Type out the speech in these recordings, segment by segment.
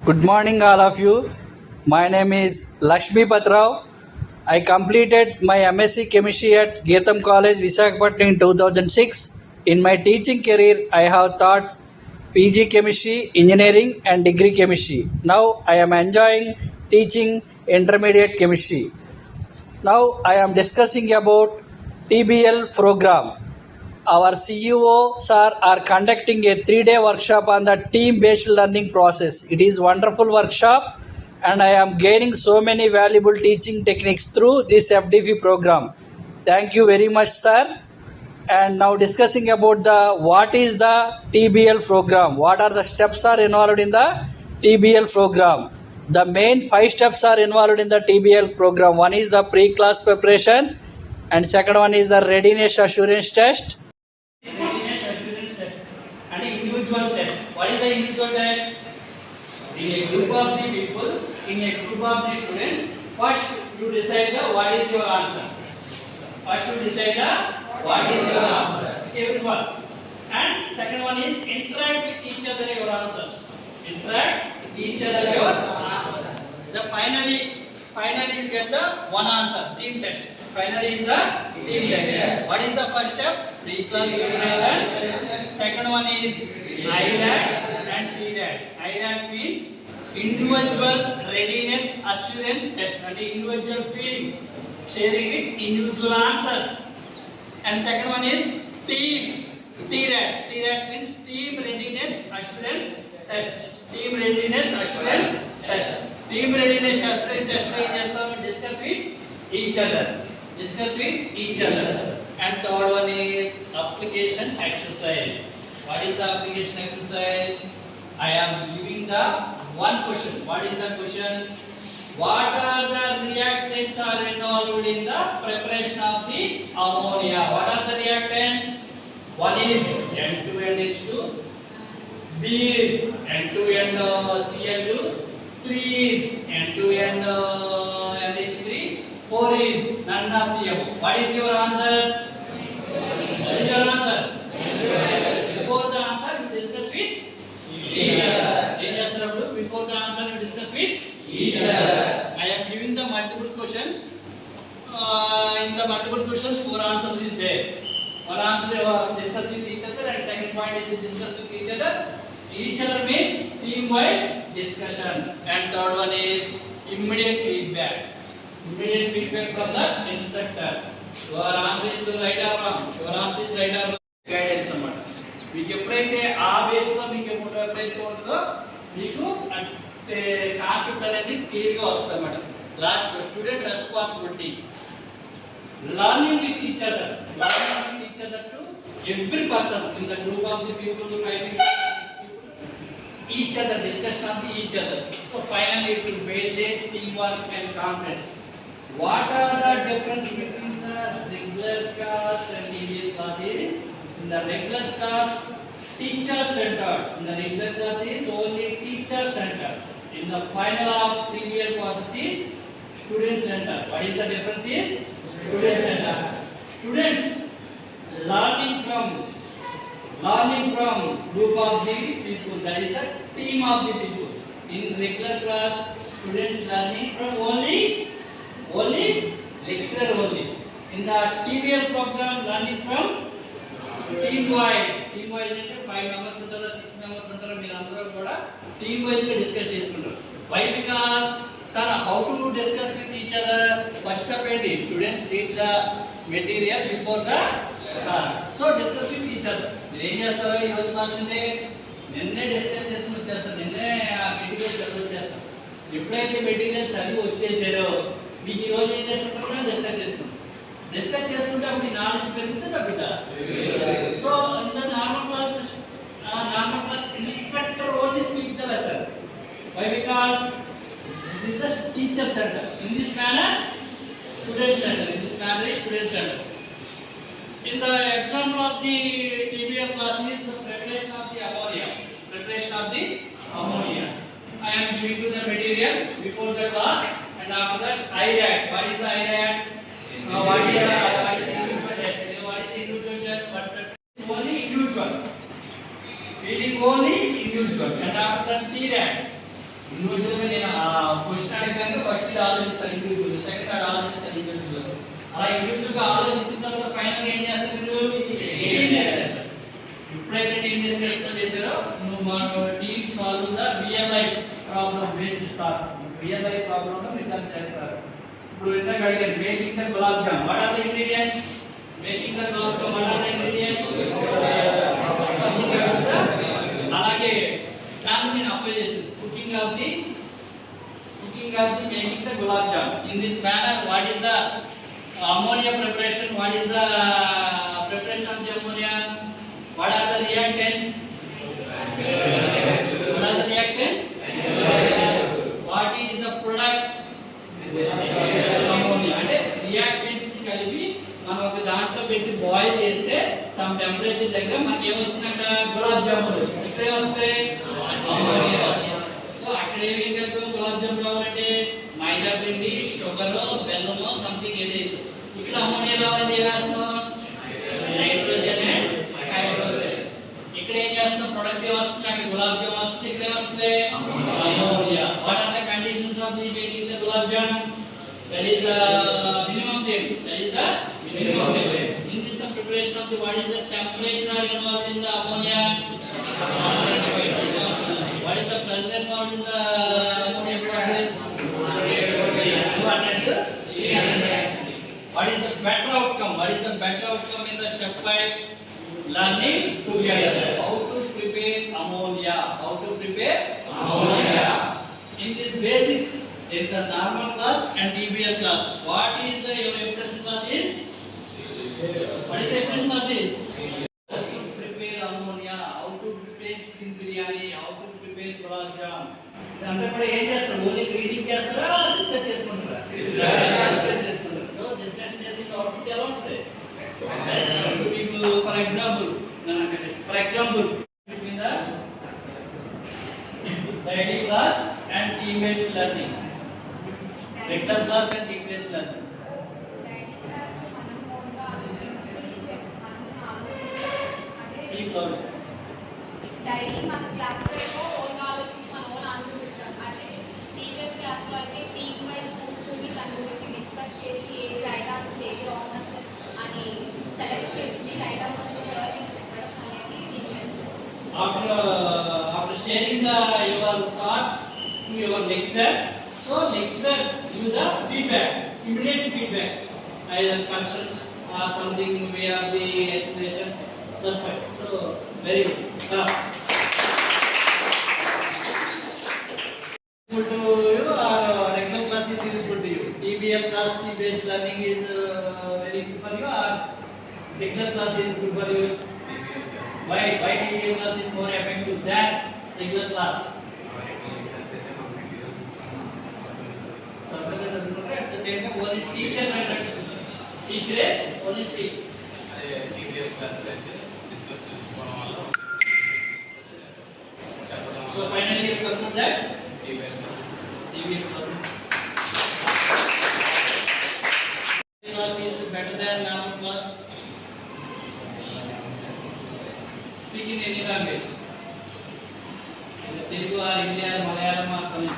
Good morning, all of you. My name is Lakshmi Patrao. I completed my MSc Chemistry at Geetham College, Visakhapatnam in 2006. In my teaching career, I have taught PG Chemistry, Engineering, and Degree Chemistry. Now I am enjoying teaching Intermediate Chemistry. Now I am discussing about TBL program. Our CEO sir are conducting a 3-day workshop on the team-based learning process. It is wonderful workshop and I am gaining so many valuable teaching techniques through this FDP program. Thank you very much, sir. And now discussing about the what is the TBL program, what are the steps are involved in the TBL program. The main 5 steps are involved in the TBL program. One is the pre-class preparation and second one is the readiness assurance test. Readiness assurance test and individual test. What is the individual test? In a group of the people, in a group of the students, first you decide what is your answer. First you decide what is your answer. Everyone. And second one is interact with each other your answers. Interact with each other your answers. The finally you get the one answer. Team test. Finally is the team test. What is the first step? Pre-class preparation. Second one is IRAD and TRAD. IRAD means individual readiness assurance test and individual feelings, sharing with individual answers. And second one is team TRAD. TRAD means team readiness assurance test. Team readiness assurance test. Team readiness assurance test lo em chestam? Discuss with each other. Discuss with each other. And third one is application exercise. What is the application exercise? I am giving the one question. What is the question? What are the reactants are involved in the preparation of the ammonia? What are the reactants? One is N2NH2, B is N2NCl2, 3 is N2NH3, 4 is none of the above. What is your answer? What is your answer? Before the answer you discuss with each other. Before the answer you discuss with each other. I am giving the multiple questions. In the multiple questions, 4 answers is there. One answer you are discuss with each other, and second point is discuss with each other. Each other means team-wide discussion. And third one is immediate feedback. Immediate feedback from the instructor. Your answer is right or wrong. Your answer is right or wrong. Guidance అన్నమాట. మీకు ఎప్పుడైతే ఆ బేస్లో మీకు ఎప్పుడైతే ఉంటుందో మీకు అంటే కాన్సెప్ట్ అనేది క్లియర్గా వస్తుంది అన్నమాట. Last student responsibility. Learning with each other. Learning with each other to every person in the group of the people, the 5 people, each other, discussion of each other. So finally it will build a teamwork and confidence. What are the difference between the regular class and TBL class is? In the regular class, teacher centered. In the regular class is only teacher centered. In the final of TBL classes is student centered. What is the difference is? Student center. Students learning from group of the people, that is the team of the people. In regular class, students learning from only lecturer only. In the TBL program, learning from team wise అంటే 5 members ఉంటారు, 6 members ఉంటారు, మీరు అందరూ కూడా team wise గా discuss చేసుకుంటారు. Why? Because sir, how to discuss with each other? First of all, students read the material before the class. So discuss with each other. మీరు ఏం చేస్తారో ఈ రోజు క్లాస్ అంటే నిన్నే డిస్కస్ చేసుకుని వచ్చేస్తారు, నిన్నే ఆ మెటీరియల్ చదివి వచ్చేస్తారు. ఎప్పుడైతే మెటీరియల్ చదివి వచ్చేసారో మీకు ఈ రోజు ఏం చేసుకుంటారో డిస్కస్ చేసుకుంటారు. డిస్కస్ చేసుకుంటే అప్పుడు నాలెడ్జ్ పెరుగుతుంది తగ్గుతా. So in the normal class instructor only speak the lesson. Why? Because this is the teacher center. In this manner, student center. In this manner, student center. In the example of the TBL class is the preparation of the ammonia. Preparation of the ammonia. I am giving you the material before the class, and after that IRAD. What is the IRAD? What is the individual test? What is the individual test? But only individual. Feeling only individual. And after that TRAD. In ఇండివిజువల్గా నేను ఆ question అడగగానే first ఆలోచిస్తాను individual, second ఆలోచిస్తాను individual. అలా ఇండివిజువల్గా ఆలోచించిన తర్వాత ఫైనల్గా ఏం చేస్తారు మీరు? టీమ్ చేస్తారు. ఎప్పుడైతే టీమ్ చేసారో నువ్వు మన team solve the real life problem basis task. Real life problem మీరు చేస్తారు. ఇప్పుడు ఇందాక అడిగాను making the gulab jam. What are the ingredients? Making the gulab jam what are the ingredients? అలాగే దాన్ని నేను అప్లై చేసాను. Cooking of the making the gulab jam. In this manner what is the ammonia preparation? What is the preparation of the ammonia? What are the reactants? What are the reactants? What is the product? Ammonia. అంటే reactants ని కలిపి మనం ఒక దాంట్లో పెట్టి boil చేస్తే some temperature దగ్గర మనకి ఏమొచ్చినట్ట? గులాబ్ జామున్ వచ్చింది. ఇక్కడ ఏమొస్తాయి? అమ్మోనియా వస్తాయి. సో అక్కడ ఏం కలిపాం గులాబ్ జామున్ రావాలంటే? మైదా పిండి, షుగర్, బెల్లము, సంథింగ్ ఏదో వేసాం. ఇక్కడ అమ్మోనియా రావాలంటే ఏం వేస్తున్నాం? Nitrogen and hydrogen. ఇక్కడ ఏం చేస్తున్నాం? ప్రొడక్ట్ ఏం వస్తుంది? అక్కడ గులాబ్ జామ్ వస్తుంది. ఇక్కడ ఏం వస్తుంది? Ammonia. What are the conditions of the making the gulab jam? That is the minimum temp. That is the minimum temp. In this the preparation of the what is the temperature are involved in the ammonia? What is the pressure involved in the ammonia process? 200. What is the better outcome? What is the better outcome in the step 5? Learning together. How to prepare ammonia? How to prepare ammonia? In this basis, there is the normal class and DBL class. What is the impression class is? What is the impression class is? How to prepare ammonia? How to prepare chicken biryani? How to prepare gulab jam? ఇదంతా కూడా ఏం చేస్తారు? Only reading చేస్తారా? Discuss చేసుకుంటారా? Discuss చేసుకుంటారు. Discussion చేసిన output ఎలా ఉంటుంది? మీకు for example between the daily class and team-based learning. Regular class and team-based learning. Team learning. Daily మన క్లాస్లో ఏమో ఓన్గా ఆలోచించి మన ఓన్ ఆన్సర్స్ ఇస్తాం. అదే టీచర్స్ క్లాస్లో అయితే టీమ్ వైజ్ కూర్చొని దాని గురించి డిస్కస్ చేసి ఏది రైట్ ఆన్సర్ ఏది రాంగ్ ఆన్సర్ అని సెలెక్ట్ చేసుకుని రైట్ ఆన్సర్ని సార్కి చెప్పడం అనేది teacher class. After sharing your thoughts to your lecturer, so lecturer give the feedback, immediate feedback, either concerns or something way of the explanation. That's right. So very good. Useful to you or regular class is useful to you? TBL class, T-based learning is very good for you or regular class is good for you? Why TBL class is more effective than regular class? At the same time, only teachers are effective. Teacher only speak. So finally you conclude that TBL class is better than normal class. Speak in any language. Telugu or Hindi or Malayalam or Tamil.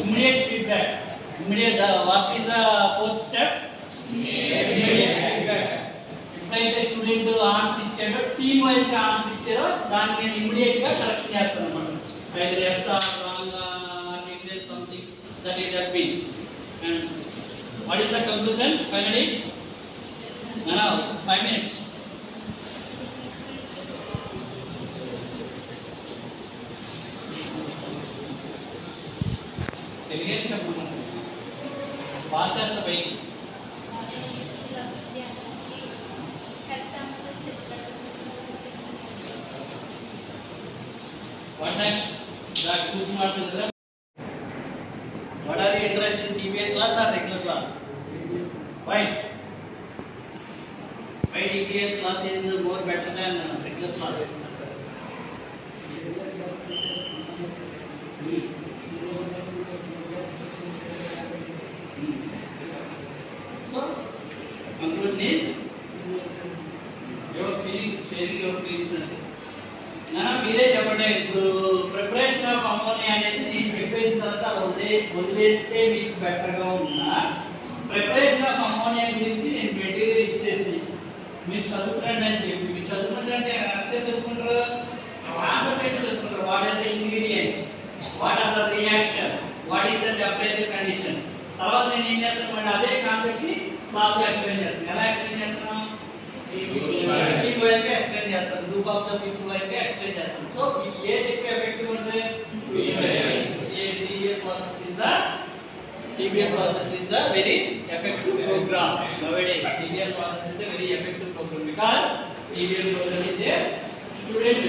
Immediate feedback. What is the fourth step? Immediate feedback. ఎప్పుడైతే student answer ఇచ్చాడో team wise గా answer ఇచ్చారో దానికి నేను immediate గా correction చేస్తాను అన్నమాట. Either yes or wrong or replace something that means. And what is the conclusion finally? Now 5 minutes. తెలుగే చెప్పమన్నాను భాష సభై what next? That kuch maatladra. What are you interested in, TBL class or regular class? Why TBL class is more better than regular classes. So, conclusion is your feelings, sharing your feelings. మీరే చెప్పండి. ఇప్పుడు preparation of ammonia అనేది నేను చెప్పేసిన తర్వాత వదిలేస్తే మీకు బెటర్గా ఉన్నా, ప్రిపరేషన్ ఆఫ్ అమోనియా గురించి నేను మెటీరియల్ ఇచ్చేసి మీరు చదువుకోండి అని చెప్పి, మీరు చదువుకుంటారంటే ఎంతసేపు చదువుకుంటారు? కాన్సెప్ట్ అయితే చదువుకుంటారు. What are the ingredients, what are the reactions, what is the temperature conditions. తర్వాత నేను ఏం చేస్తాను, మళ్ళీ అదే కాన్సెప్ట్ని క్లాస్లో ఎక్స్ప్లెయిన్ చేస్తాను. ఎలా ఎక్స్ప్లెయిన్ చేస్తాను? పీపుల్ వైజ్గా ఎక్స్ప్లెయిన్ చేస్తాను. గ్రూప్ ఆఫ్ ద పీపుల్ వైజ్గా ఎక్స్ప్లెయిన్ చేస్తాను. సో మీకు ఏది ఎక్కువ ఎఫెక్టివ్ ఉంటుంది? TBL process is the very effective program nowadays. TBL process is a very effective program because TBL program is a student